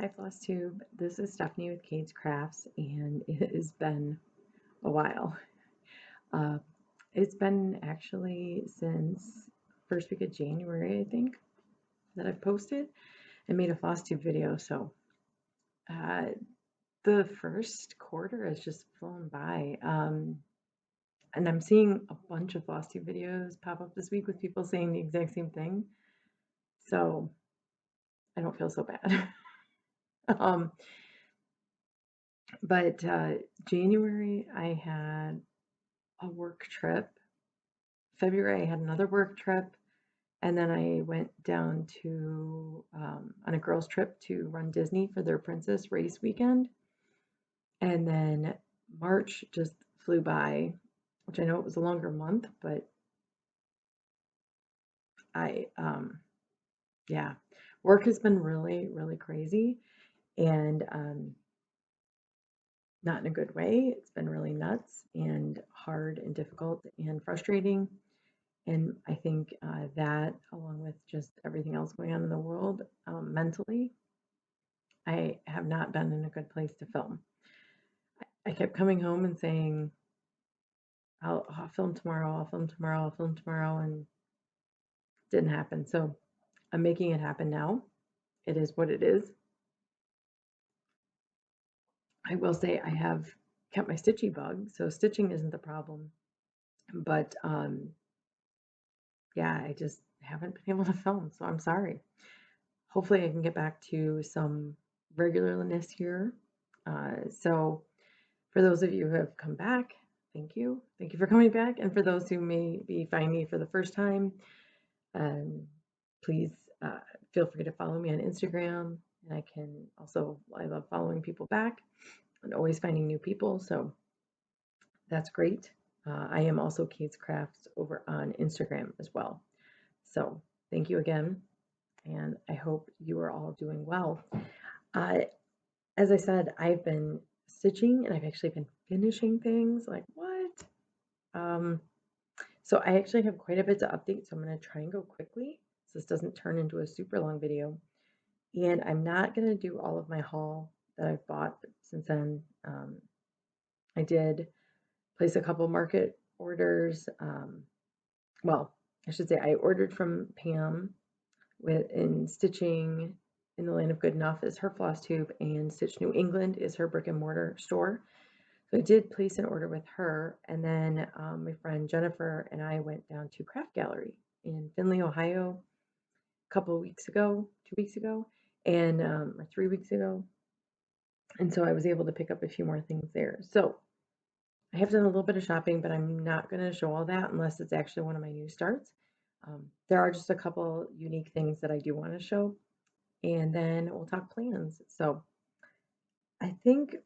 Hi Flosstube, this is Stephanie with Kate's Crafts, and it has been a while. Uh, it's been actually since first week of January, I think, that I've posted and made a Flosstube video. So uh, the first quarter has just flown by, and I'm seeing a bunch of Flosstube videos pop up this week with people saying the exact same thing. So I don't feel so bad. um, but January, I had a work trip. February, I had another work trip, and then I went down to on a girls' trip to Run Disney for their Princess Race weekend. And then March just flew by, which I know it was a longer month, but yeah, work has been really, really crazy and not in a good way. It's been really nuts and hard and difficult and frustrating. And I think that, along with just everything else going on in the world mentally, I have not been in a good place to film. I kept coming home and saying, I'll film tomorrow, I'll film tomorrow, I'll film tomorrow, and it didn't happen. So I'm making it happen now. It is what it is. I will say I have kept my stitchy bug, so stitching isn't the problem. But yeah, I just haven't been able to film, so I'm sorry. Hopefully I can get back to some regularness here. So for those of you who have come back, thank you. Thank you for coming back. And for those who may be finding me for the first time, please feel free to follow me on Instagram. And I love following people back and always finding new people. So that's great. I am also Kate's Crafts over on Instagram as well. So thank you again. And I hope you are all doing well. Uh, as I said, I've been stitching and I've actually been finishing things. Like, what? Um, so I actually have quite a bit to update, so I'm going to try and go quickly so this doesn't turn into a super long video. And I'm not going to do all of my haul that I've bought since then. I did place a couple market orders. Well, I should say I ordered from Pam in Stitching in the Land of Good Enough is her Flosstube, and Stitch New England is her brick and mortar store. So I did place an order with her, and then my friend Jennifer and I went down to Craft Gallery in Findlay, Ohio, a couple of weeks ago, 2 weeks ago, and or 3 weeks ago, and so I was able to pick up a few more things there. So I have done a little bit of shopping, but I'm not going to show all that unless it's actually one of my new starts. There are just a couple unique things that I do want to show, and then we'll talk plans. So I think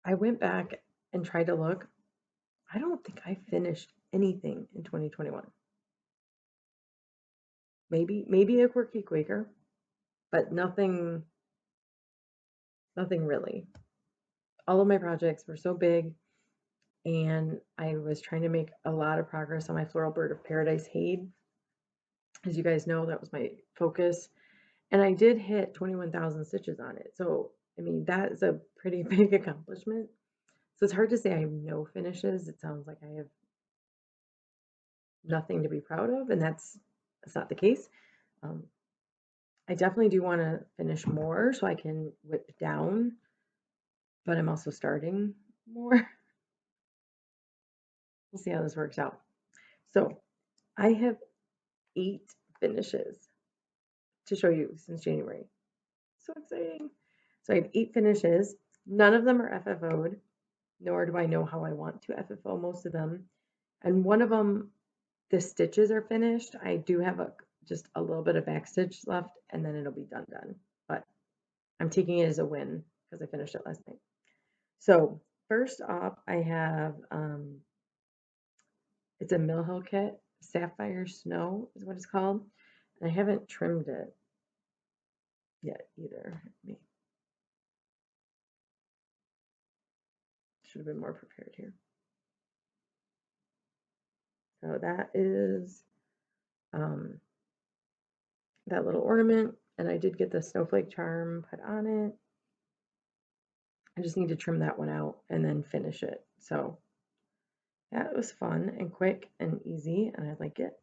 I went back and tried to look. I don't think I finished anything in 2021. Maybe a Quirky Quaker, but nothing really. All of my projects were so big, and I was trying to make a lot of progress on my Floral Bird of Paradise Hade. As you guys know, that was my focus. And I did hit 21,000 stitches on it. So, I mean, that is a pretty big accomplishment. So it's hard to say I have no finishes. It sounds like I have nothing to be proud of, and that's not the case. I definitely do want to finish more so I can whip down, but I'm also starting more. We'll see how this works out. So I have 8 finishes to show you since January. So exciting. So I have 8 finishes. None of them are FFO'd, nor do I know how I want to FFO most of them. And one of them, the stitches are finished. I do have just a little bit of back stitch left, and then it'll be done. But I'm taking it as a win because I finished it last night. So first off, I have it's a Mill Hill kit. Sapphire Snow is what it's called. And I haven't trimmed it yet either. Should have been more prepared here. So that is that little ornament. And I did get the snowflake charm put on it. I just need to trim that one out and then finish it. So that was fun and quick and easy, and I like it.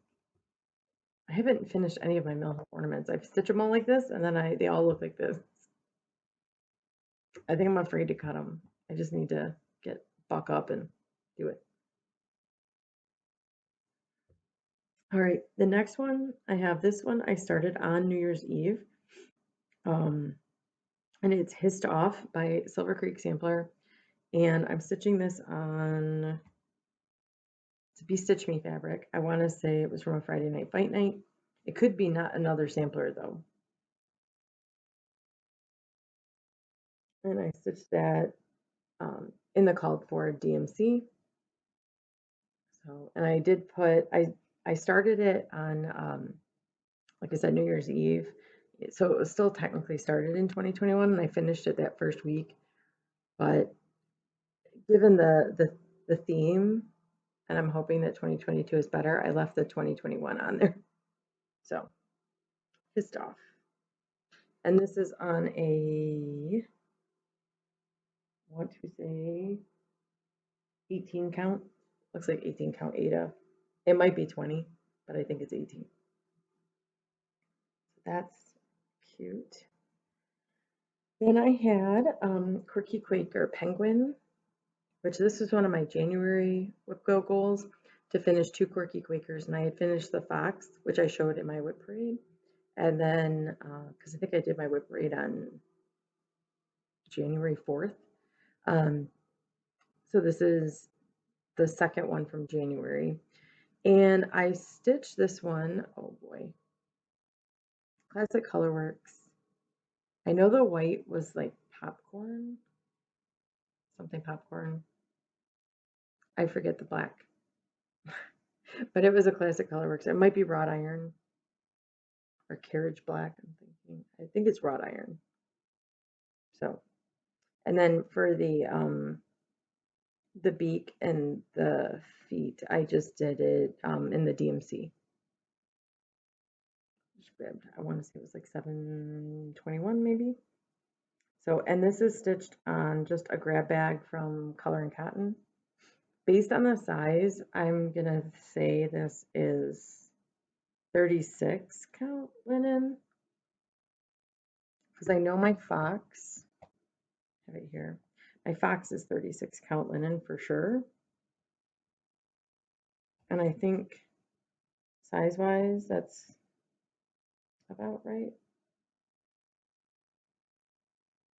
I haven't finished any of my mail ornaments. I've stitched them all like this, and then they all look like this. I think I'm afraid to cut them. I just need to buck up and do it. All right, the next one, I have this one I started on New Year's Eve. And it's Hissed Off by Silver Creek Sampler. And I'm stitching this on it's a Be Stitch Me fabric. I want to say it was from a Friday Night Fight Night. It could be not another sampler though. And I stitched that in the called for DMC. So, and I did put, I started it on, like I said, New Year's Eve. So it was still technically started in 2021 and I finished it that first week. But given the theme, and I'm hoping that 2022 is better, I left the 2021 on there. So, Hissed Off. And this is on a, I want to say 18 count. Looks like 18 count Ada. It might be 20, but I think it's 18. So that's cute. Then I had Quirky Quaker Penguin, which this was one of my January whip go goals to finish 2 Quirky Quakers. And I had finished the Fox, which I showed in my whip parade. And then, because I think I did my whip parade on January 4th. So this is the second one from January. And I stitched this one, oh boy, Classic Colorworks. I know the white was like popcorn, something popcorn. I forget the black, but it was a Classic Colorworks. It might be wrought iron or carriage black. I'm thinking. I think it's wrought iron. So, and then for the beak and the feet, I just did it in the DMC. Just grabbed, I want to say it was like 721 maybe. So, and this is stitched on just a grab bag from Color and Cotton. Based on the size, I'm gonna say this is 36 count linen. Because I know my Fox, I have it here. My Fox is 36 count linen for sure. And I think size-wise, that's about right.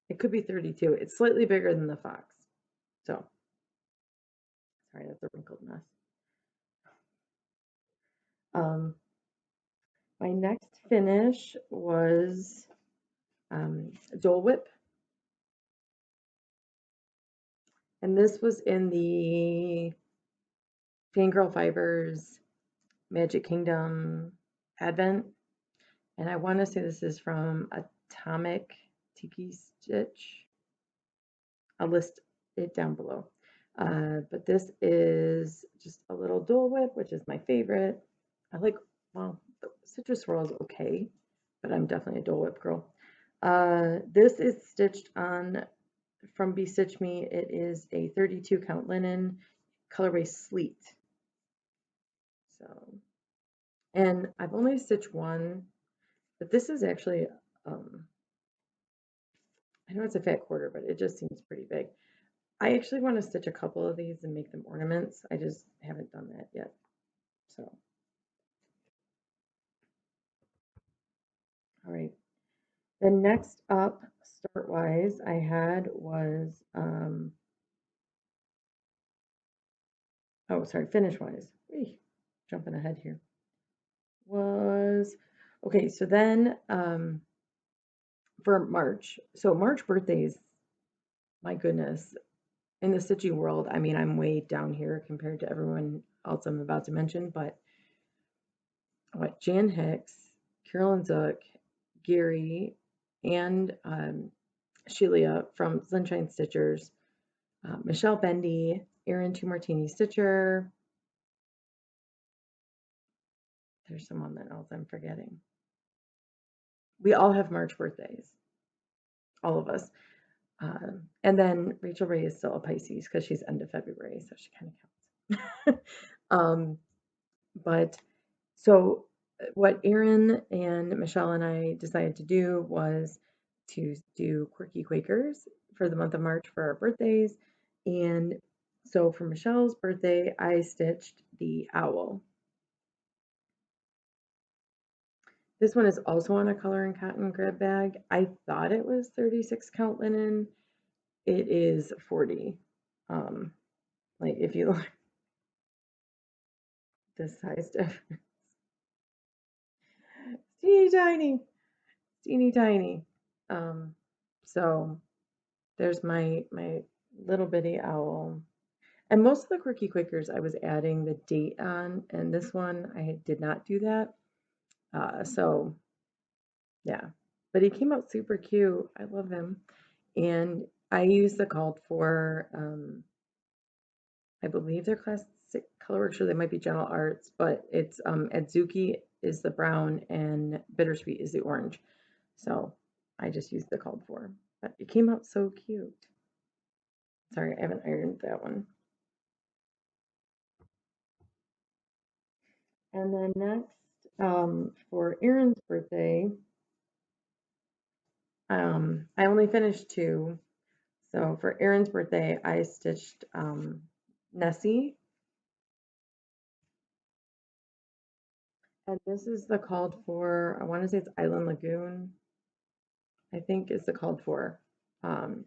It could be 32. It's slightly bigger than the Fox. So, sorry, that's a wrinkled mess. My next finish was Dole Whip. And this was in the Fangirl Fibers Magic Kingdom Advent. And I want to say this is from Atomic Tiki Stitch. I'll list it down below. But this is just a little Dole Whip, which is my favorite. I like, well, the Citrus Swirl is okay, but I'm definitely a Dole Whip girl. This is stitched on from Be Stitch Me. It is a 32 count linen, colorway Sleet. So, and I've only stitched one, but this is actually, I know it's a fat quarter, but it just seems pretty big. I actually want to stitch a couple of these and make them ornaments. I just haven't done that yet. So, all right. The next up, start-wise, I had was, oh, sorry, finish-wise. Jumping ahead here. Was, okay, so then for March, so March birthdays, my goodness, in the stitching world, I mean, I'm way down here compared to everyone else I'm about to mention, but what, Jan Hicks, Carolyn Zook, Gary, and Sheila from Sunshine Stitchers, Michelle Bendy, Erin Two Martini Stitcher. There's someone else I'm forgetting. We all have March birthdays, all of us. And then Rachel Ray is still a Pisces because she's end of February, so she kind of counts. But so what Erin and Michelle and I decided to do was to do Quirky Quakers for the month of March for our birthdays. And so for Michelle's birthday, I stitched the owl. This one is also on a color and cotton grab bag. I thought it was 36 count linen. It is 40. Like if you look this size difference, teeny tiny, teeny tiny. So there's my little bitty owl. And most of the Quirky Quakers I was adding the date on, and this one I did not do that. So yeah, but he came out super cute. I love him, and I used the called for. I believe they're classic colorworks, or they might be General Arts, but it's Adzuki is the brown and Bittersweet is the orange. So I just used the called for, but it came out so cute. Sorry, I haven't ironed that one. And then next, for Erin's birthday, I only finished two. So for Erin's birthday, I stitched Nessie. And this is the called for, I want to say it's Island Lagoon, I think is the called for. Um,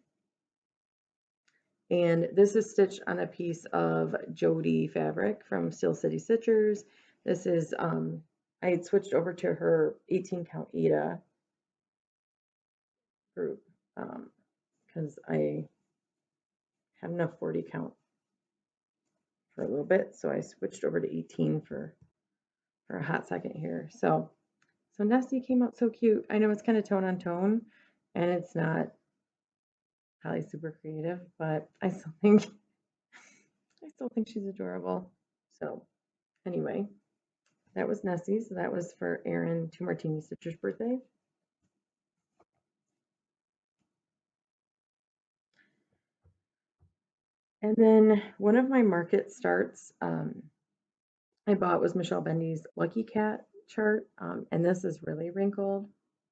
and this is stitched on a piece of Jody fabric from Steel City Stitchers. This is, I had switched over to her 18 count Eda group because I had enough 40 count for a little bit, so I switched over to 18 for a hot second here. So Nessie came out so cute. I know it's kind of tone on tone, and it's not probably super creative, but I still think she's adorable. So anyway, that was Nessie. So that was for Erin Two Martini Stitcher's birthday. And then one of my market starts I bought was Michelle Bendy's Lucky Cat chart. And this is really wrinkled,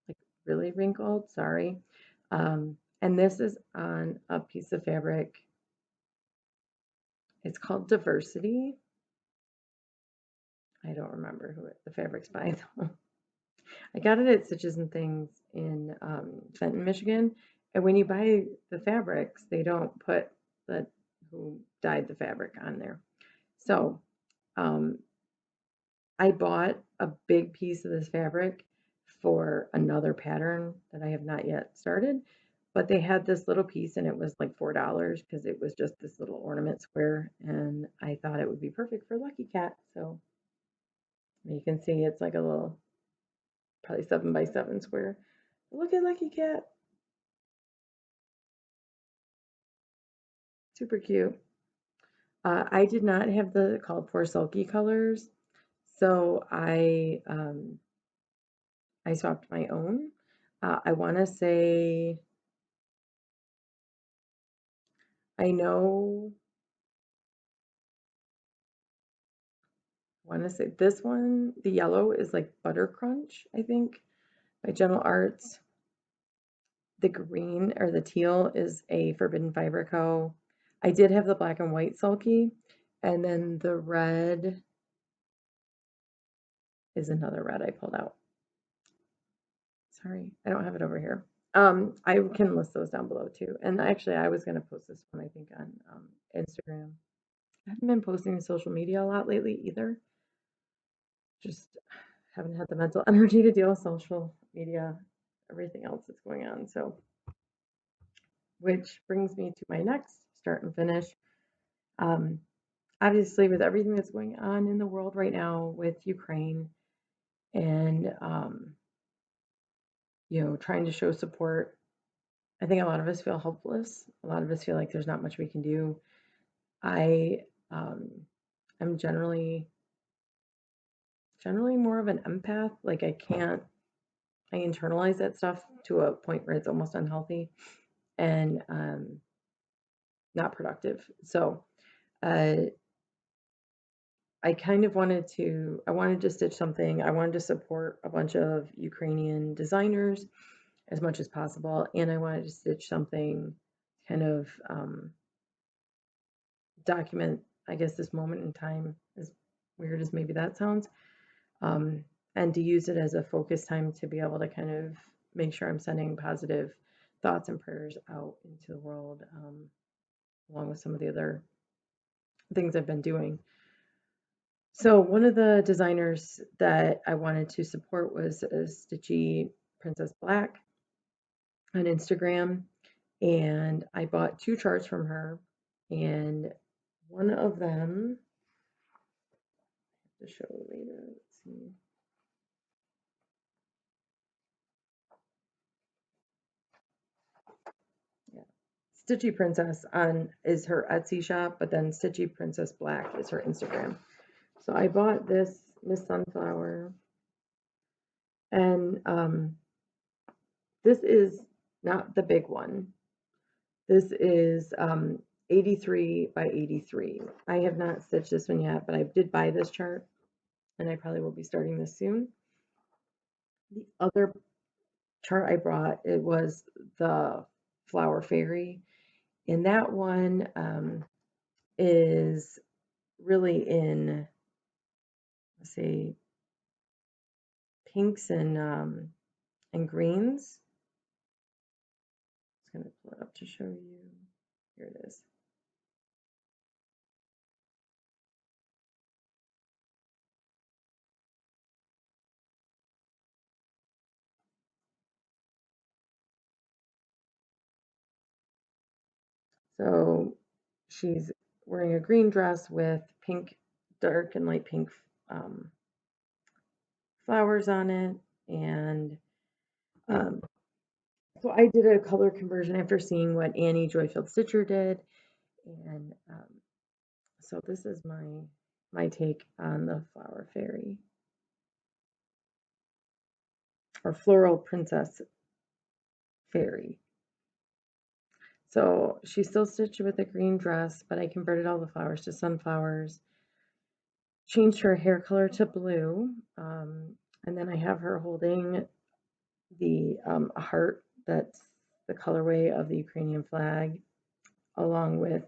like really wrinkled, sorry. And this is on a piece of fabric. It's called Diversity. I don't remember who the fabric's by though. I got it at Stitches and Things in Fenton, Michigan. And when you buy the fabrics, they don't put the who dyed the fabric on there. So I bought a big piece of this fabric for another pattern that I have not yet started, but they had this little piece and it was like $4 because it was just this little ornament square, and I thought it would be perfect for Lucky Cat. So you can see it's like a little, probably 7x7 square. Look at Lucky Cat, super cute. I did not have the called for sulky colors, so I swapped my own. I want to say, I know, I want to say this one, the yellow is like Butter Crunch, I think, by General Arts. The green or the teal is a Forbidden Fiber Co. I did have the black and white sulky, and then the red is another red I pulled out. Sorry, I don't have it over here. I can list those down below too. And actually, I was going to post this one, I think, on Instagram. I haven't been posting to social media a lot lately either. Just haven't had the mental energy to deal with social media, everything else that's going on. So, which brings me to my next start and finish. Obviously, with everything that's going on in the world right now with Ukraine and, trying to show support, I think a lot of us feel helpless. A lot of us feel like there's not much we can do. I am generally more of an empath. Like I I internalize that stuff to a point where it's almost unhealthy and not productive. So uh, I kind of I wanted to stitch something. I wanted to support a bunch of Ukrainian designers as much as possible, and I wanted to stitch something kind of document, I guess, this moment in time, as weird as maybe that sounds, um, and to use it as a focus time to be able to kind of make sure I'm sending positive thoughts and prayers out into the world, along with some of the other things I've been doing. So one of the designers that I wanted to support was Stitchy Princess Black on Instagram, and I bought 2 charts from her, and one of them, to show later, let's see. Yeah. Stitchy Princess is her Etsy shop, but then Stitchy Princess Black is her Instagram. So I bought this Miss Sunflower, and this is not the big one. This is 83 by 83. I have not stitched this one yet, but I did buy this chart, and I probably will be starting this soon. The other chart I brought, it was the Flower Fairy, and that one is really in, let's say, pinks and greens. I'm just going to pull it up to show you. Here it is. So she's wearing a green dress with pink, dark and light pink um, flowers on it. And um, so I did a color conversion after seeing what Annie Joyfield Stitcher did. And so this is my take on the Flower Fairy, or Floral Princess Fairy. So she's still stitched with a green dress, but I converted all the flowers to sunflowers, changed her hair color to blue, and then I have her holding the heart that's the colorway of the Ukrainian flag, along with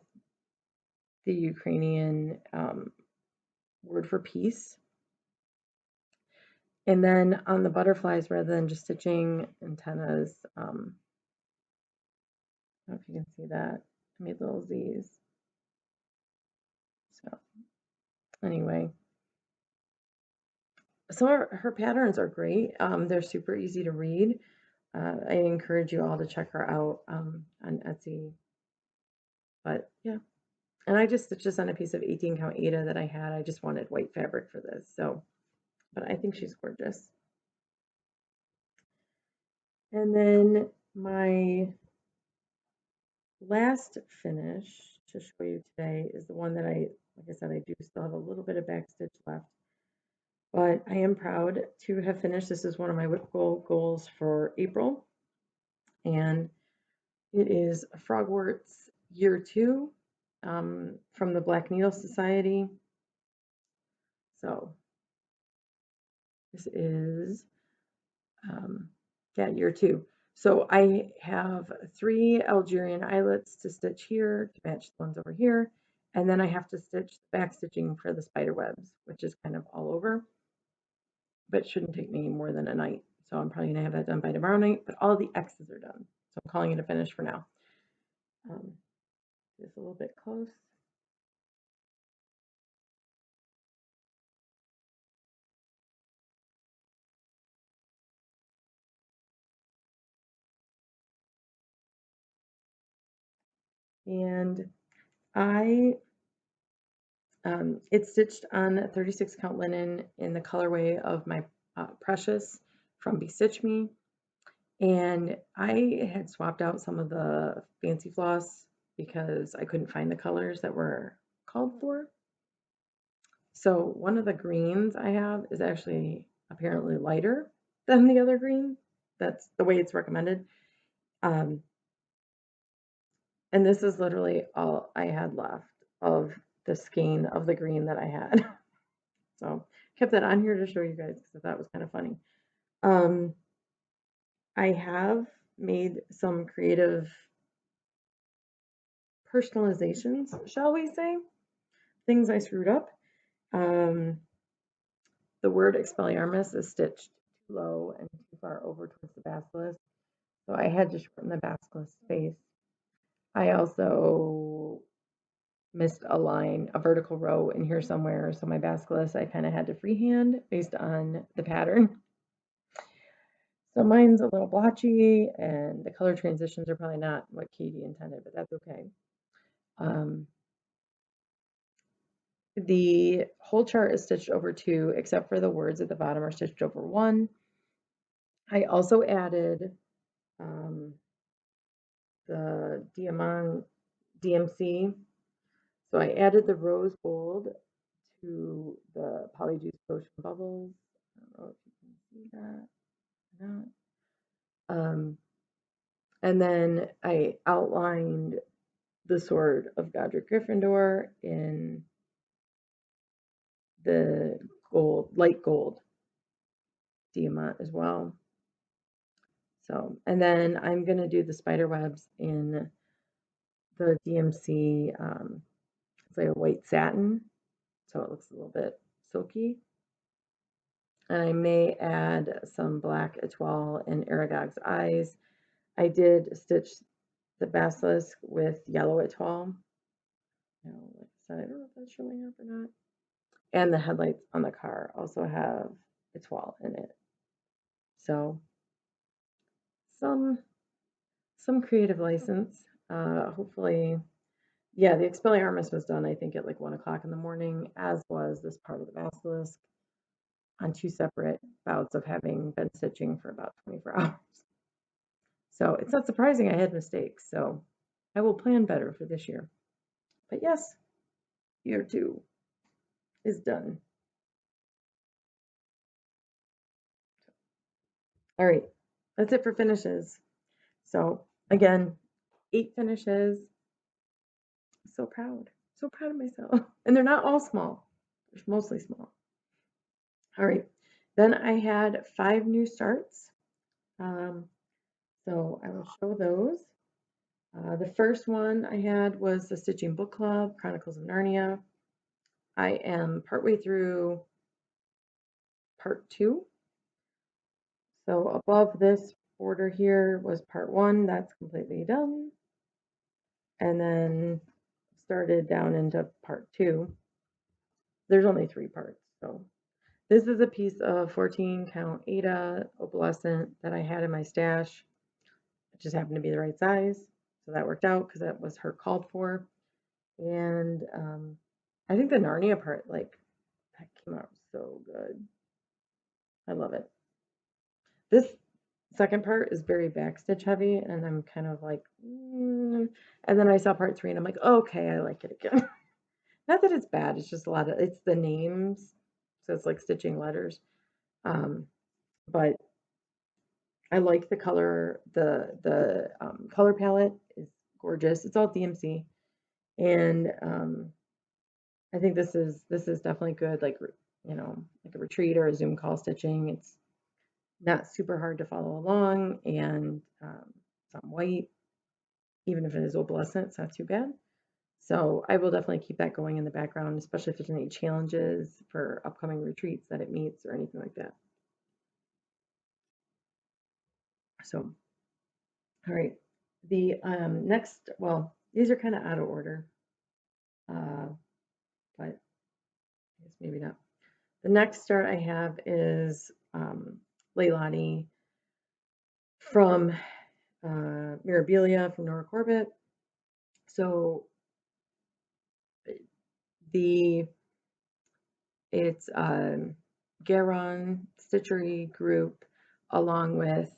the Ukrainian word for peace. And then on the butterflies, rather than just stitching antennas, I don't know if you can see that, I made little Z's. So anyway, some of her patterns are great. They're super easy to read. I encourage you all to check her out on Etsy. But yeah, and I just stitched this on a piece of 18 count Aida that I had. I just wanted white fabric for this. So, but I think she's gorgeous. And then my last finish to show you today is the one that like I said, I do still have a little bit of back stitch left. But I am proud to have finished. This is one of my whip goals for April. And it is Frogwarts Year 2 from the Black Needle Society. So this is, yeah, Year 2. So I have 3 Algerian eyelets to stitch here to match the ones over here. And then I have to stitch back stitching for the spider webs, which is kind of all over, but it shouldn't take me more than a night. So I'm probably gonna have that done by tomorrow night, but all the X's are done. So I'm calling it a finish for now. Just a little bit close. And it's stitched on 36 count linen in the colorway of my Precious from Bestitch Me. And I had swapped out some of the fancy floss because I couldn't find the colors that were called for. So one of the greens I have is actually apparently lighter than the other green. that's the way it's recommended. And this is literally all I had left of the skein of the green that I had. So kept that on here to show you guys because I thought it was kind of funny. I have made some creative personalizations, shall we say, things I screwed up. The word Expelliarmus is stitched too low and too far over towards the basilisk, so I had to shorten the basilisk space. I also missed a line, a vertical row in here somewhere, so my basilisk I kind of had to freehand based on the pattern. So mine's a little blotchy, and the color transitions are probably not what Katie intended, but that's okay. The whole chart is stitched over 2, except for the words at the bottom are stitched over 1. I also added the DMC. So I added the rose gold to the Polyjuice Potion Bubbles. I don't know if you can see that or not. And then I outlined the sword of Godric Gryffindor in the gold, light gold diamant as well. So, and then I'm going to do the spider webs in the DMC. It's like a white satin, so it looks a little bit silky. And I may add some black etoile in Aragog's eyes. I did stitch the basilisk with yellow etoile. Now, like I said, I don't know if that's showing up or not. And the headlights on the car also have etoile in it. So some creative license. Hopefully, yeah, the Expelliarmus was done, I think, at like 1 o'clock in the morning, as was this part of the basilisk on 2 separate bouts of having been stitching for about 24 hours. So it's not surprising I had mistakes. So I will plan better for this year. But yes, year 2 is done. All right, that's it for finishes. So again, 8 finishes. So proud of myself. And they're not all small. They're mostly small. All right, then I had 5 new starts. So I will show those. The first one I had was the Stitching Book Club, Chronicles of Narnia. I am partway through part 2. So above this border here was part 1. That's completely done. And then started down into part 2. There's only 3 parts. So this is a piece of 14 count Ada opalescent that I had in my stash. It just happened to be the right size. So that worked out because that was her called for. And I think the Narnia part, like, that came out so good. I love it. This second part is very backstitch heavy, and I'm kind of like, and then I saw part 3, and I'm like, okay, I like it again. Not that it's bad, it's just it's the names, so it's like stitching letters. But I like the color, the color palette is gorgeous. It's all DMC, and I think this is definitely good, like, like a retreat or a Zoom call stitching. It's not super hard to follow along, and it's on white, even if it is opalescent, it's not too bad. So I will definitely keep that going in the background, especially if there's any challenges for upcoming retreats that it meets or anything like that. So, all right, the next, well, these are kind of out of order, but I guess maybe not. The next start I have is Leilani from Mirabilia from Nora Corbett. So it's Garon Stitchery group along with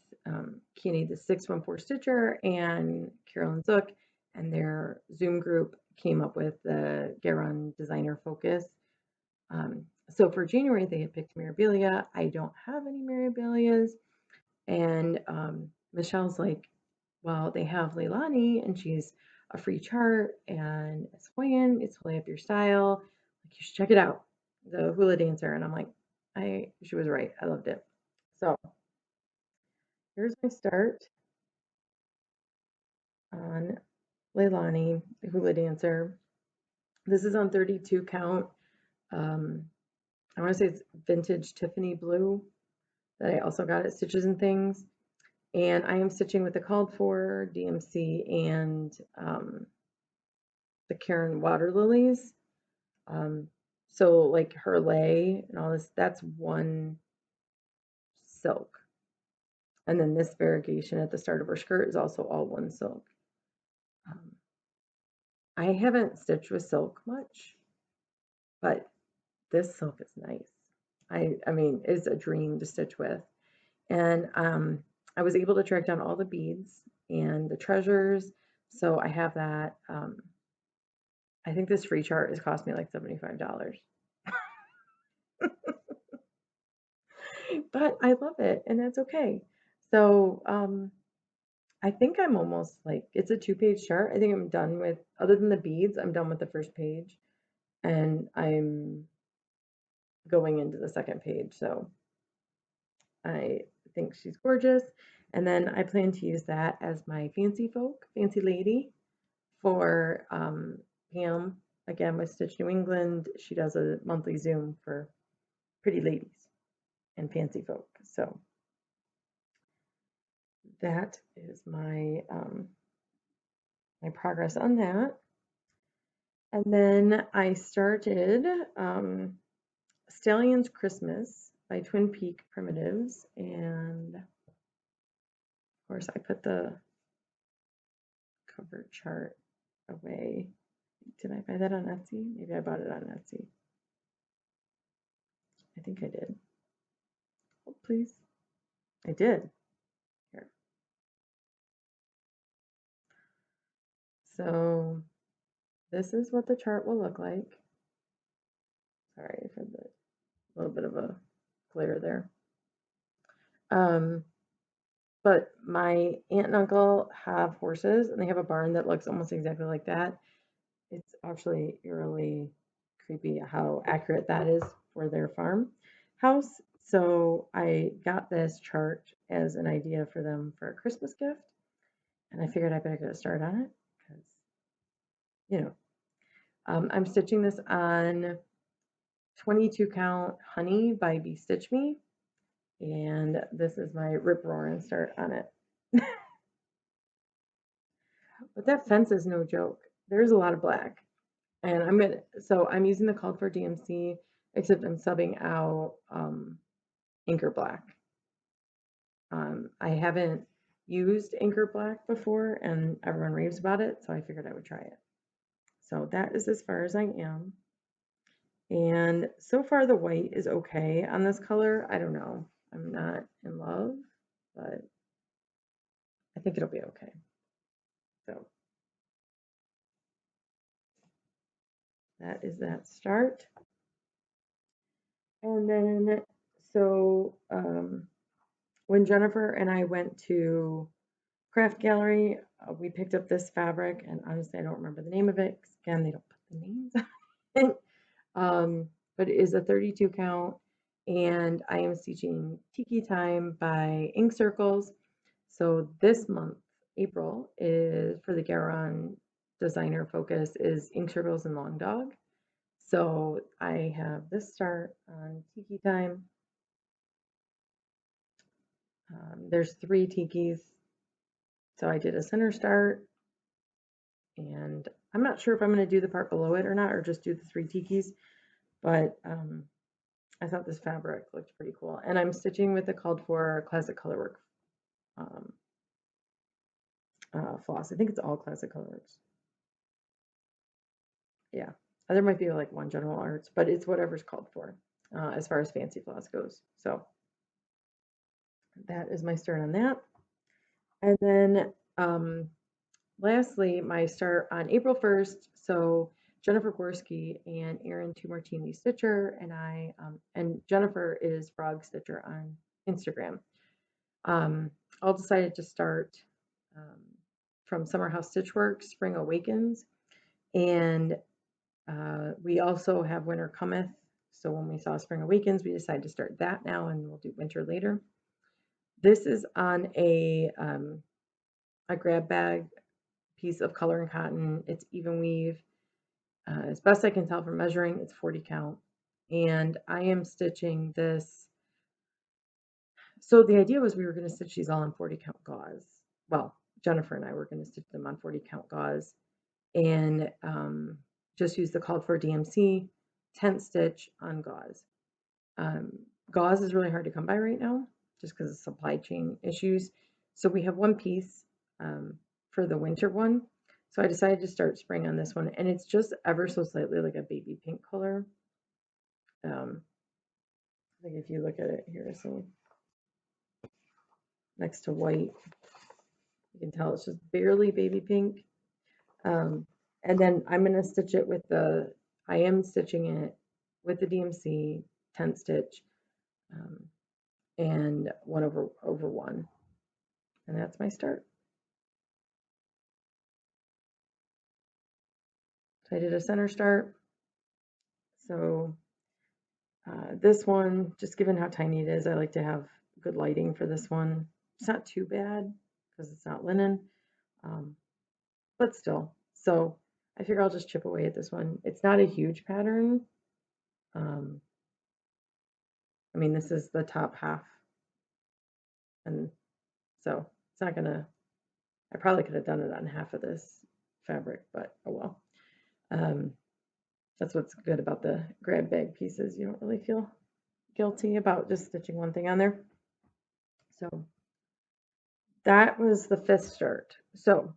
Keeney the 614 Stitcher and Carolyn Zook, and their Zoom group came up with the Garon Designer Focus. So for January, they had picked Mirabilia. I don't have any Mirabilias, And Michelle's like, well, they have Leilani and she's a free chart and it's Hawaiian, it's totally up your style. Like, you should check it out. The hula dancer. And I'm like, she was right. I loved it. So here's my start on Leilani, the hula dancer. This is on 32 count. Um, I want to say it's vintage Tiffany blue that I also got at Stitches and Things. And I am stitching with the called for DMC and the Karen water lilies. So like her lay and all this, that's one silk. And then this variegation at the start of her skirt is also all one silk. Um, I haven't stitched with silk much, but this silk is nice. I mean, it's a dream to stitch with. And I was able to track down all the beads and the treasures. So I have that. I think this free chart has cost me like $75. But I love it, and that's okay. So I think I'm almost like, it's a 2-page chart. I think I'm done with, other than the beads, I'm done with the first page, and I'm going into the second page. So I think she's gorgeous. And then I plan to use that as my fancy lady for Pam. Again, with Stitch New England, she does a monthly Zoom for pretty ladies and fancy folk. So that is my my progress on that. And then I started Stallion's Christmas by Twin Peak Primitives, and of course I put the cover chart away. Did I buy that on Etsy? Maybe I bought it on Etsy. I think I did. Oh, please. I did. Here. So this is what the chart will look like. Sorry for the little bit of a glare there. But my aunt and uncle have horses, and they have a barn that looks almost exactly like that. It's actually eerily creepy how accurate that is for their farm house. So I got this chart as an idea for them for a Christmas gift, and I figured I better get a start on it because, you know, I'm stitching this on 22 count Honey by Be Stitch Me, and this is my rip roaring start on it. But that fence is no joke. There's a lot of black. And I'm using the called for DMC, except I'm subbing out Anchor Black. I haven't used Anchor Black before, and everyone raves about it, so I figured I would try it. So that is as far as I am. And so far the white is okay on this color. I don't know. I'm not in love, but I think it'll be okay. So that is that start. And then, so when Jennifer and I went to Craft Gallery, we picked up this fabric, and honestly, I don't remember the name of it. 'Cause again, they don't put the names on it. But it is a 32 count, and I am stitching Tiki Time by Ink Circles. So this month, April, is for the Garon designer focus is Ink Circles and Long Dog. So I have this start on Tiki Time. There's 3 tikis. So I did a center start, and I'm not sure if I'm going to do the part below it or not, or just do the 3 tikis, but I thought this fabric looked pretty cool. And I'm stitching with the called for Classic Colorwork floss. I think it's all Classic Colorworks. Yeah, there might be like one General Arts, but it's whatever's called for as far as fancy floss goes. So that is my start on that. And then lastly, my start on April 1st. So Jennifer Gorski and Erin Two Martini Stitcher and I, and Jennifer is Frog Stitcher on Instagram. All decided to start from Summer House Stitchworks, Spring Awakens, and we also have Winter Cometh. So when we saw Spring Awakens, we decided to start that now, and we'll do Winter later. This is on a grab bag piece of color and cotton. It's even weave. As best I can tell from measuring, it's 40 count. And I am stitching this. So the idea was we were going to stitch these all on 40 count gauze. Well, Jennifer and I were going to stitch them on 40 count gauze and just use the called for DMC 10th stitch on gauze. Gauze is really hard to come by right now just because of supply chain issues. So we have one piece for the winter one. So I decided to start spring on this one, and it's just ever so slightly like a baby pink color. I think if you look at it here, so next to white, you can tell it's just barely baby pink. And then I'm going to stitch it with I am stitching it with the DMC 10 stitch and 1/1. And that's my start. So I did a center start. So this one, just given how tiny it is, I like to have good lighting for this one. It's not too bad because it's not linen, but still. So I figure I'll just chip away at this one. It's not a huge pattern. I mean, this is the top half. And so it's not gonna, I probably could have done it on half of this fabric, but oh well. That's what's good about the grab bag pieces. You don't really feel guilty about just stitching one thing on there. So that was the 5th start. So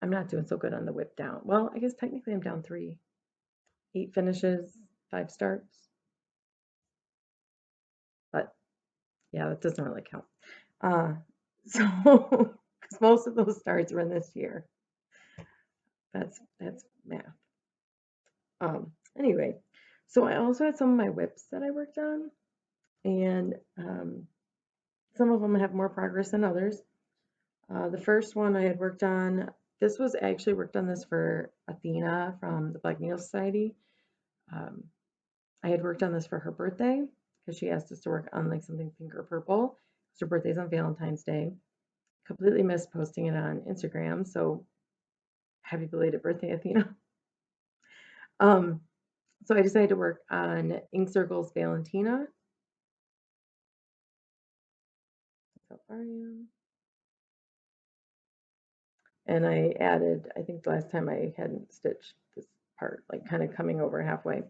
I'm not doing so good on the whip down. Well, I guess technically I'm down 3. 8 finishes, 5 starts. But yeah, that doesn't really count. So because most of those starts were in this year. That's math. Anyway, so I also had some of my whips that I worked on, and some of them have more progress than others. The first one I had worked on, this was actually worked on this for Athena from the Black Needle Society. I had worked on this for her birthday because she asked us to work on like something pink or purple. Her birthday's on Valentine's Day. Completely missed posting it on Instagram, so happy belated birthday, Athena. So I decided to work on Ink Circle's Valentina. How are you? And I added, I think the last time I hadn't stitched this part, like kind of coming over halfway.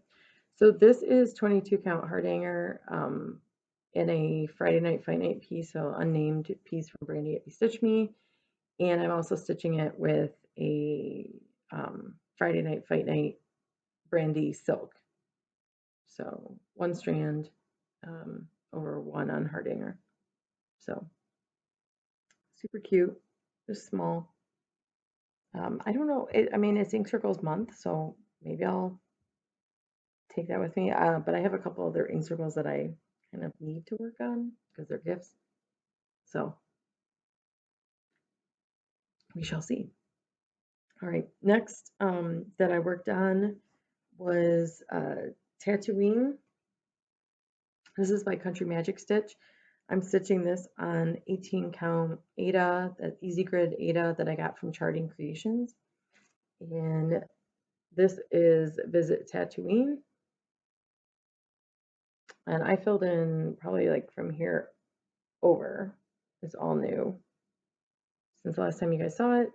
So this is 22 count heart hanger in a Friday Night Fight Night piece, so unnamed piece from Brandy at Stitch Me. And I'm also stitching it with a Friday Night Fight Night Brandy silk. So 1 strand over 1 on heart hanger. So super cute, just small. I don't know. I mean, it's Ink Circles month, so maybe I'll take that with me. But I have a couple other ink circles that I kind of need to work on because they're gifts. So we shall see. All right, next that I worked on was Tatooine. This is by Country Magic Stitch. I'm stitching this on 18 count Ada, that Easy Grid Ada that I got from Charting Creations. And this is Visit Tatooine. And I filled in probably like from here over. It's all new since the last time you guys saw it.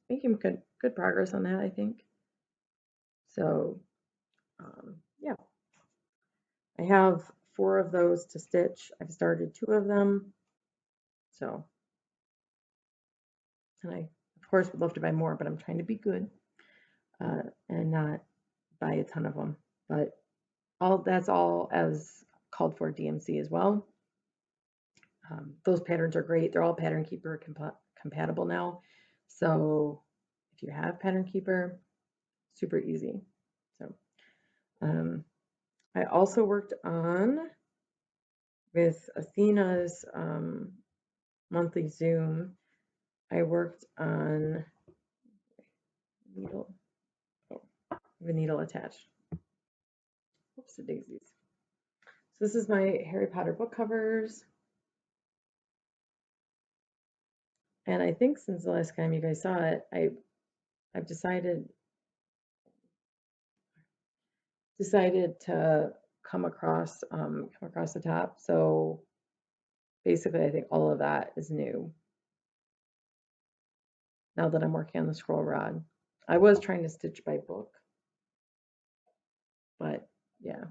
Making good progress on that, I think. So yeah, I have 4 of those to stitch. I've started 2 of them. So, and I of course would love to buy more, but I'm trying to be good and not buy a ton of them. But that's all as called for DMC as well. Those patterns are great. They're all Pattern Keeper compatible now. So if you have Pattern Keeper, super easy. So I also worked on with Athena's monthly Zoom, I worked on needle, oh, the needle attached. Oops, the daisies. So this is my Harry Potter book covers. And I think since the last time you guys saw it, I've decided to come across the top. So basically, I think all of that is new now that I'm working on the scroll rod. I was trying to stitch by book, but yeah.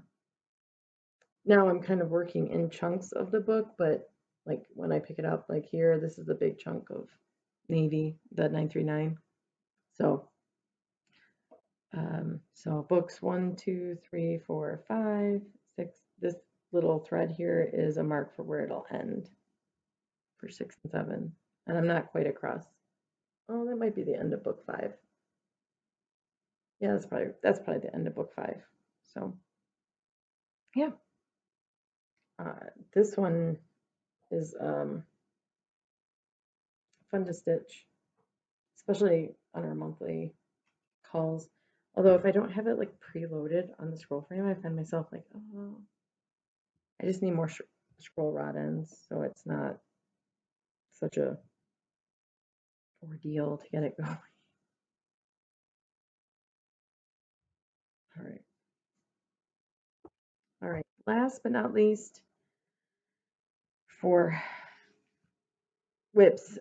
Now I'm kind of working in chunks of the book, but like when I pick it up, like here, this is the big chunk of navy, the 939. So books 1, 2, 3, 4, 5, 6. This little thread here is a mark for where it'll end for 6 and 7, and I'm not quite across. Oh, that might be the end of book 5. Yeah, that's probably the end of book 5. So yeah, this one is fun to stitch, especially on our monthly calls. Although if I don't have it like preloaded on the scroll frame, I find myself like, oh, I just need more scroll rod ends, so it's not such a ordeal to get it going. All right. All right. Last but not least, for whips,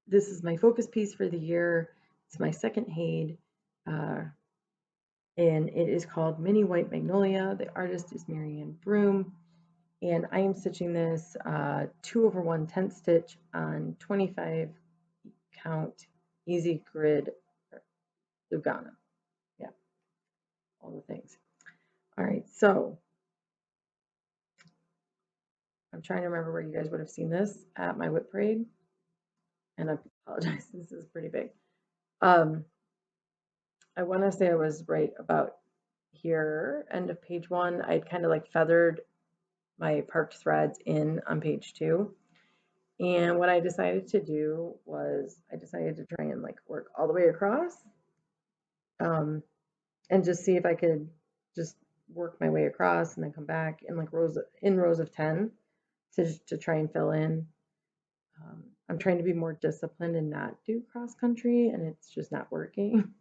this is my focus piece for the year. It's my second Haid, and it is called Mini White Magnolia. The artist is Marianne Broom, and I am stitching this 2/1 tent stitch on 25 count easy grid Lugana. Yeah, all the things. All right, so I'm trying to remember where you guys would have seen this at my whip parade, and I apologize, this is pretty big. I want to say I was right about here, end of page 1. I'd kind of like feathered my parked threads in on page 2. And what I decided to do was I decided to try and like work all the way across, and just see if I could just work my way across and then come back in like rows of 10 to try and fill in. I'm trying to be more disciplined and not do cross country, and it's just not working.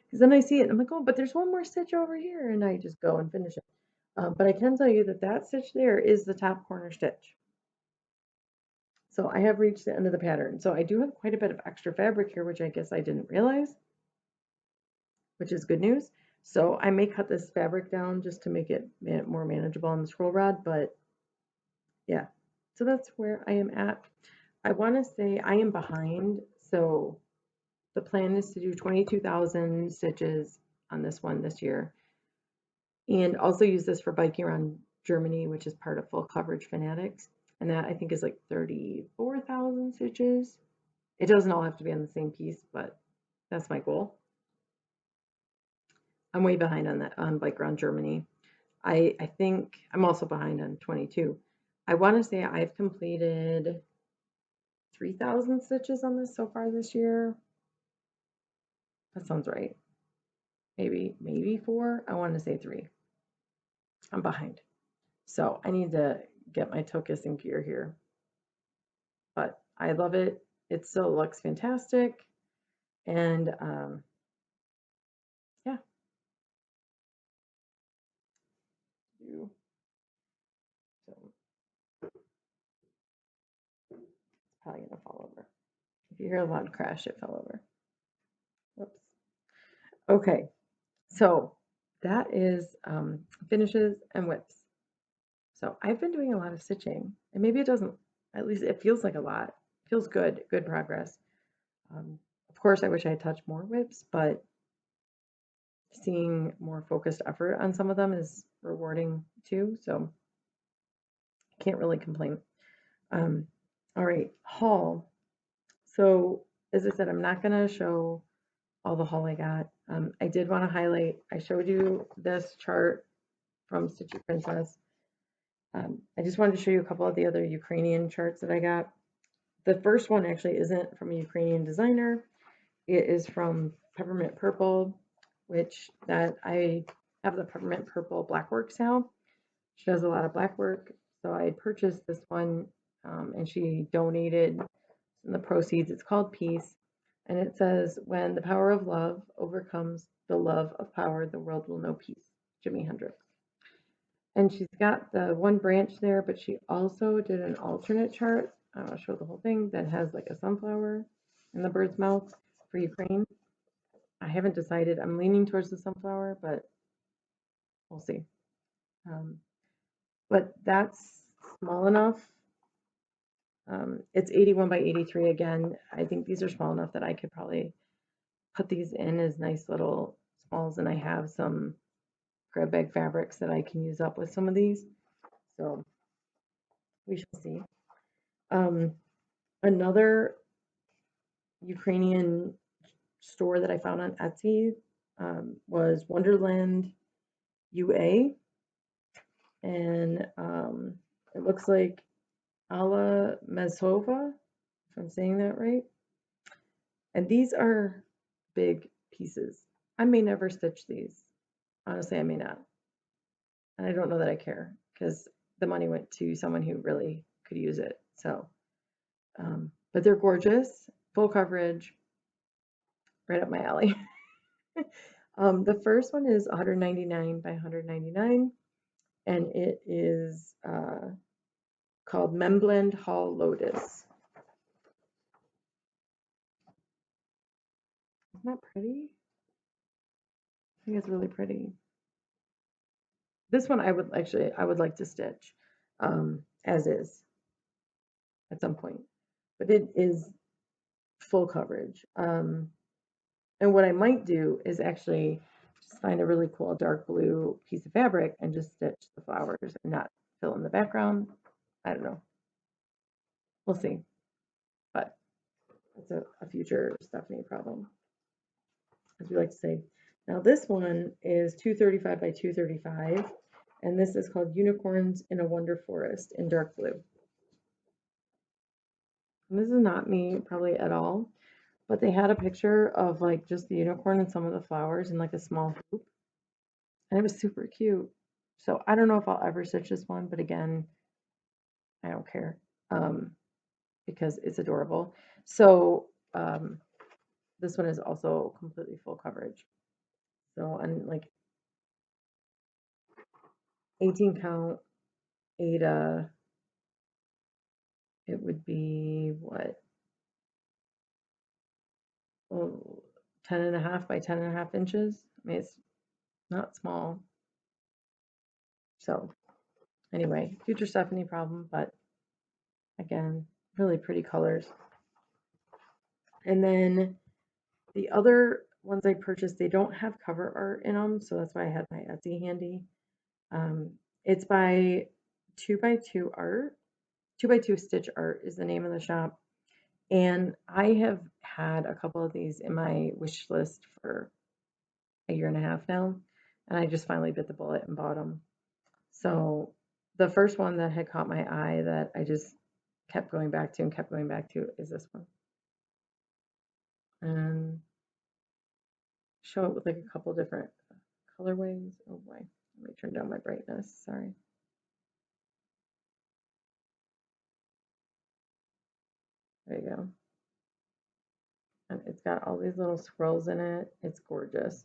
Because then I see it and I'm like, oh, but there's one more stitch over here, and I just go and finish it. But I can tell you that stitch there is the top corner stitch. So I have reached the end of the pattern. So I do have quite a bit of extra fabric here, which I guess I didn't realize, which is good news. So I may cut this fabric down just to make it more manageable on the scroll rod, but yeah. So that's where I am at. I want to say I am behind. So the plan is to do 22,000 stitches on this one this year, and also use this for biking around Germany, which is part of Full Coverage Fanatics. And that I think is like 34,000 stitches. It doesn't all have to be on the same piece, but that's my goal. I'm way behind on that on bike around Germany. I think I'm also behind on 22. I want to say I've completed 3,000 stitches on this so far this year. That sounds right. Maybe 4. I want to say 3. I'm behind. So I need to get my Tokus in gear here. But I love it. It still looks fantastic. And yeah. So it's probably going to fall over. If you hear a loud crash, it fell over. Whoops. Okay. So that is finishes and whips. So I've been doing a lot of stitching, and maybe it doesn't, at least it feels like a lot. It feels good progress. Of course, I wish I had touched more whips, but seeing more focused effort on some of them is rewarding too. So I can't really complain. All right, haul. So as I said, I'm not going to show all the haul I got. I did want to highlight, I showed you this chart from Stitchy Princess. I just wanted to show you a couple of the other Ukrainian charts that I got. The first one actually isn't from a Ukrainian designer. It is from Peppermint Purple, which that I have the Peppermint Purple Blackworks now. She does a lot of black work. So I purchased this one and she donated in the proceeds. It's called Peace. And it says, when the power of love overcomes the love of power, the world will know peace. Jimi Hendrix. And she's got the one branch there, but she also did an alternate chart. I'll show the whole thing that has like a sunflower in the bird's mouth for Ukraine. I haven't decided. I'm leaning towards the sunflower, but we'll see. But that's small enough. It's 81 by 83 again. I think these are small enough that I could probably put these in as nice little smalls, and I have some grab bag fabrics that I can use up with some of these. So we shall see. Another Ukrainian store that I found on Etsy was Wonderland UA, and it looks like Ala Mezhova, if I'm saying that right. And these are big pieces. I may never stitch these. Honestly, I may not. And I don't know that I care because the money went to someone who really could use it. So, but they're gorgeous, full coverage, right up my alley. The first one is 199 by 199, and it is called Memblend Hall Lotus. Isn't that pretty? I think it's really pretty. This one I would like to stitch as is at some point, but it is full coverage. And what I might do is actually just find a really cool dark blue piece of fabric and just stitch the flowers and not fill in the background. I don't know. We'll see. But it's a future Stephanie problem, as we like to say. Now this one is 235 by 235, and this is called Unicorns in a Wonder Forest in dark blue. And this is not me probably at all, but they had a picture of like just the unicorn and some of the flowers in like a small hoop, and it was super cute. So I don't know if I'll ever stitch this one, but again, I don't care because it's adorable. So this one is also completely full coverage. So on like 18 count Ada, it would be what? Oh, 10 and a half by 10 and a half inches. I mean, it's not small. So anyway, future Stephanie problem, but again, really pretty colors. And then the other ones I purchased, they don't have cover art in them, so that's why I had my Etsy handy. It's by 2x2 art. 2x2 Stitch Art is the name of the shop. And I have had a couple of these in my wish list for a year and a half now. And I just finally bit the bullet and bought them. So the first one that had caught my eye that I just kept going back to and kept going back to is this one. And show it with like a couple different colorways. Oh boy, let me turn down my brightness. Sorry. There you go. And it's got all these little swirls in it. It's gorgeous.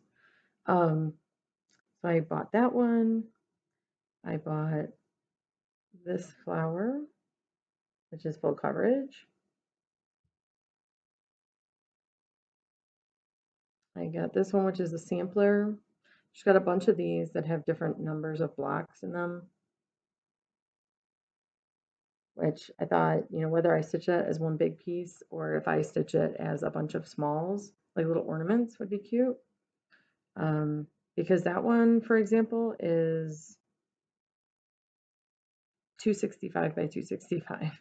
So I bought that one. I bought this flower, which is full coverage. I got this one, which is a sampler. She's got a bunch of these that have different numbers of blocks in them, which I thought, you know, whether I stitch that as one big piece or if I stitch it as a bunch of smalls, like little ornaments would be cute. Because that one, for example, is 265 by 265. It's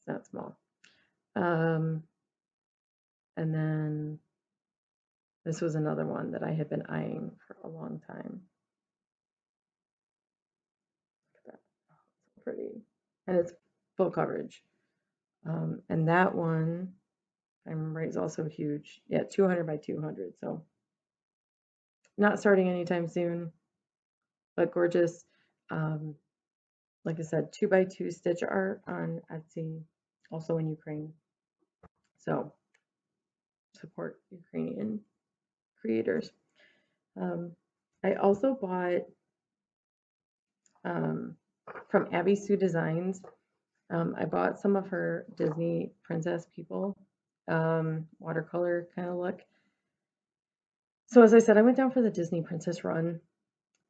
not small. And then This was another one that I had been eyeing for a long time. Look at that. Oh, so pretty. And it's full coverage. And that one, if I remember right, is also huge. Yeah, 200 by 200. So not starting anytime soon, but gorgeous. Um, like I said, 2x2 stitch art on Etsy, also in Ukraine. So support Ukrainian creators. I also bought from Abby Sue Designs. I bought some of her Disney princess people watercolor kind of look. So as I said, I went down for the Disney princess run,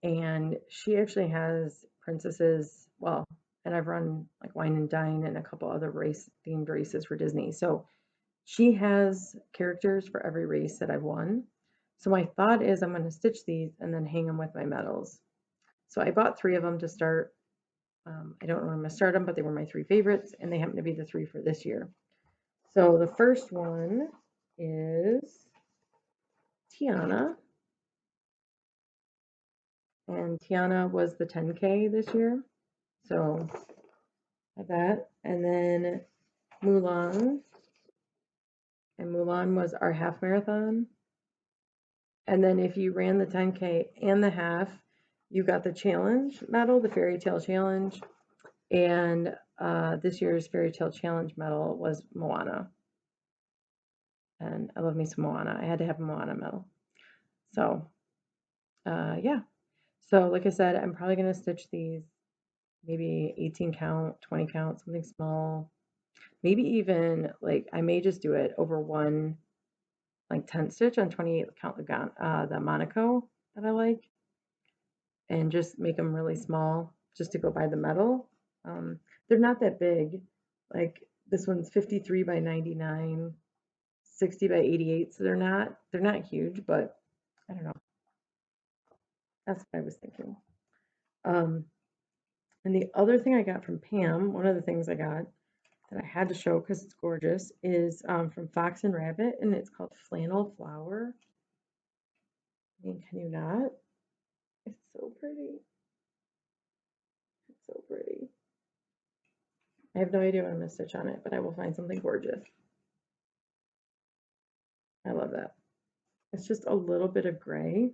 and she actually has princesses. Well, and I've run like Wine and Dine and a couple other race themed races for Disney. So she has characters for every race that I've won. So my thought is I'm going to stitch these and then hang them with my medals. So I bought 3 of them to start. I don't know when I'm going to start them, but they were my 3 favorites, and they happen to be the 3 for this year. So the first one is Tiana, and Tiana was the 10K this year. So like that, and then Mulan, and Mulan was our half marathon. And then if you ran the 10K and the half, you got the challenge medal, the fairy tale challenge. And this year's fairy tale challenge medal was Moana. And I love me some Moana. I had to have a Moana medal. So yeah. So like I said, I'm probably going to stitch these maybe 18 count, 20 count, something small. Maybe even like I may just do it over one like 10 stitch on 28 count the Monaco that I like, and just make them really small just to go by the metal. They're not that big. Like this one's 53 by 99, 60 by 88. So they're not huge, but I don't know. That's what I was thinking. And the other thing I got from Pam, one of the things I got that I had to show because it's gorgeous, is from Fox and Rabbit, and it's called Flannel Flower. I mean, can you not? It's so pretty. It's so pretty. I have no idea what I'm going to stitch on it, but I will find something gorgeous. I love that. It's just a little bit of gray.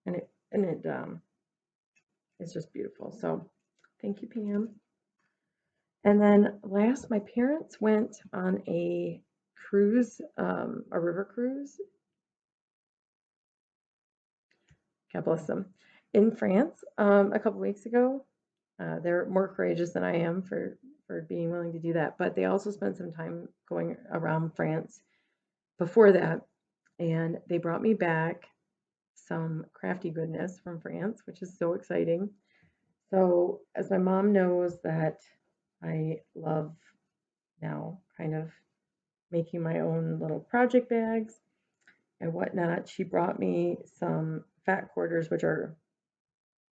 So nice. It's just beautiful. So thank you, Pam. And then last, my parents went on a cruise, a river cruise. God bless them. In France, a couple weeks ago. They're more courageous than I am for being willing to do that. But they also spent some time going around France before that, and they brought me back some crafty goodness from France, which is so exciting. So, as my mom knows that I love now kind of making my own little project bags and whatnot, she brought me some fat quarters, which are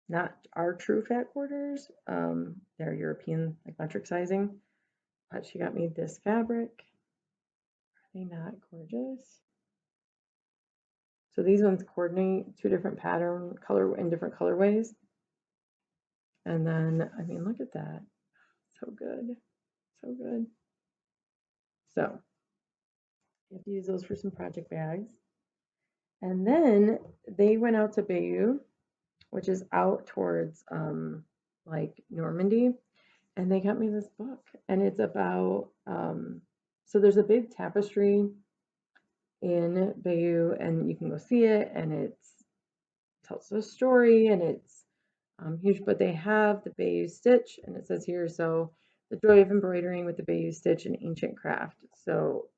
not our true fat quarters. They're European, like metric sizing. But she got me this fabric. Are they not gorgeous? So these ones coordinate 2 different pattern color in different colorways. And then, I mean, look at that. So good. So good. So you have to use those for some project bags. And then they went out to Bayeux, which is out towards like Normandy, and they got me this book, and it's about so there's a big tapestry in Bayeux, and you can go see it, and it tells a story, and it's huge. But they have the Bayeux stitch, and it says here, so the joy of embroidering with the Bayeux stitch, an ancient craft. So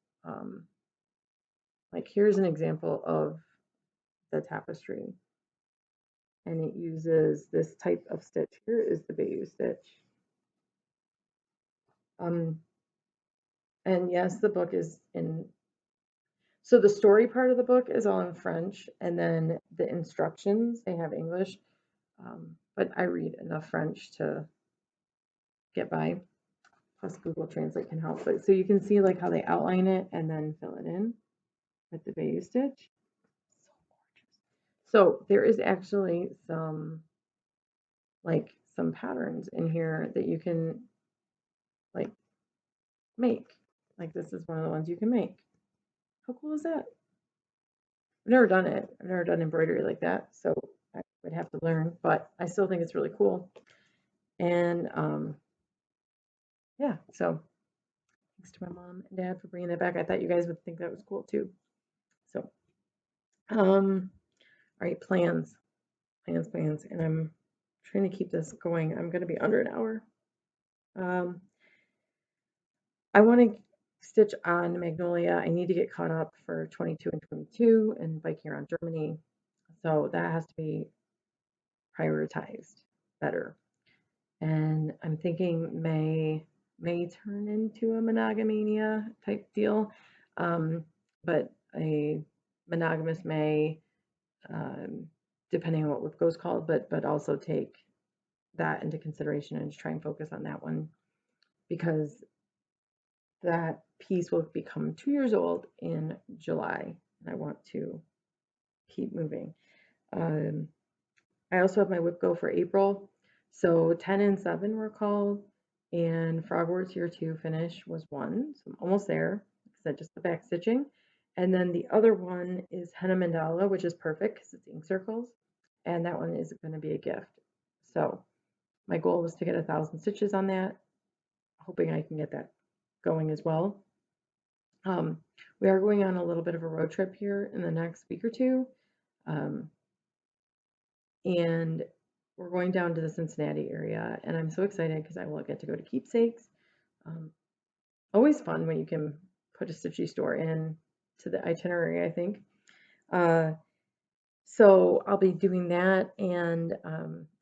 like here's an example of the tapestry, and it uses this type of stitch. Here is the Bayeux stitch. And yes, the book is in, so the story part of the book is all in French, and then the instructions, they have English, but I read enough French to get by, plus Google Translate can help. But so you can see like how they outline it and then fill it in. at the Bayou Stitch. So gorgeous. So there is actually some patterns in here that you can like make. Like this is one of the ones you can make. How cool is that? I've never done it. I've never done embroidery like that, so I would have to learn, but I still think it's really cool. And yeah, so thanks to my mom and dad for bringing that back. I thought you guys would think that was cool too. So, all right, plans, and I'm trying to keep this going. I'm going to be under an hour. I want to stitch on Magnolia. I need to get caught up for 22 and 22 and biking around Germany. So that has to be prioritized better. And I'm thinking may turn into a monogamania type deal, but a monogamous May, depending on what WIP goes called, but also take that into consideration and try and focus on that one because that piece will become 2 years old in July, and I want to keep moving. I also have my WIP go for April. So 10 and 7 were called, and Frogwarts Year 2 finish was 1. So I'm almost there. Like I said, just the back stitching. And then the other one is Henna Mandala, which is perfect because it's ink circles. And that one is going to be a gift. So my goal was to get 1,000 stitches on that, hoping I can get that going as well. We are going on a little bit of a road trip here in the next week or two. And we're going down to the Cincinnati area, and I'm so excited because I will get to go to Keepsakes. Always fun when you can put a Stitchy store in to the itinerary, I think. So I'll be doing that, and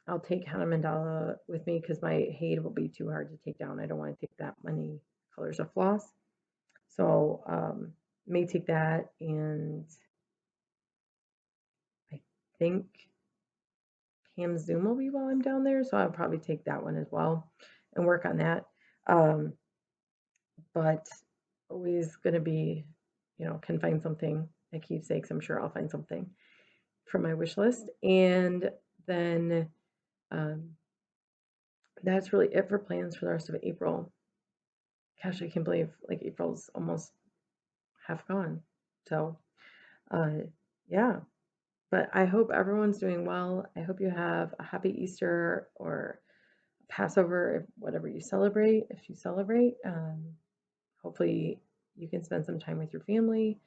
I'll take Hannah Mandala with me because my Haid will be too hard to take down. I don't want to take that many colors of floss. So may take that, and I think Cam Zoom will be while I'm down there, so I'll probably take that one as well and work on that. But always going to be, can find something at Keepsakes. I'm sure I'll find something from my wish list. And then that's really it for plans for the rest of April. Gosh, I can't believe like April's almost half gone. So, yeah. But I hope everyone's doing well. I hope you have a happy Easter or Passover, whatever you celebrate, if you celebrate. Hopefully you can spend some time with your family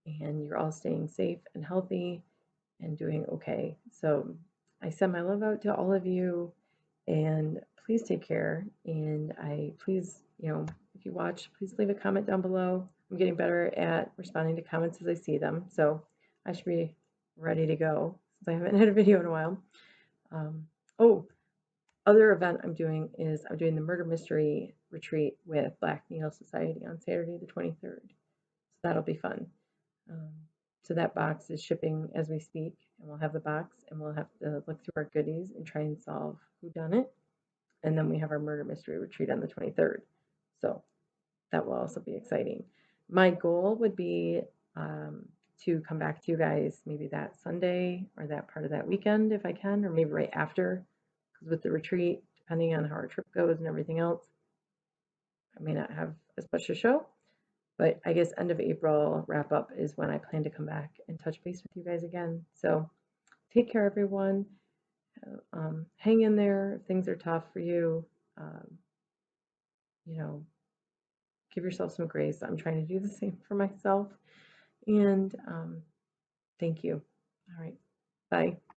and you're all staying safe and healthy and doing okay. So I send my love out to all of you and please take care. And please, if you watch, please leave a comment down below. I'm getting better at responding to comments as I see them. So I should be ready to go since I haven't had a video in a while. Other event I'm doing is I'm doing the Murder Mystery Retreat with Black Needle Society on Saturday the 23rd. So that'll be fun. So that box is shipping as we speak, and we'll have the box, and we'll have to look through our goodies and try and solve who done it. And then we have our Murder Mystery Retreat on the 23rd. So that will also be exciting. My goal would be to come back to you guys maybe that Sunday or that part of that weekend if I can, or maybe right after. Because with the retreat, depending on how our trip goes and everything else, I may not have as much to show. But I guess end of April wrap up is when I plan to come back and touch base with you guys again. So take care, everyone. Hang in there. If things are tough for you, give yourself some grace. I'm trying to do the same for myself. And thank you. All right. Bye.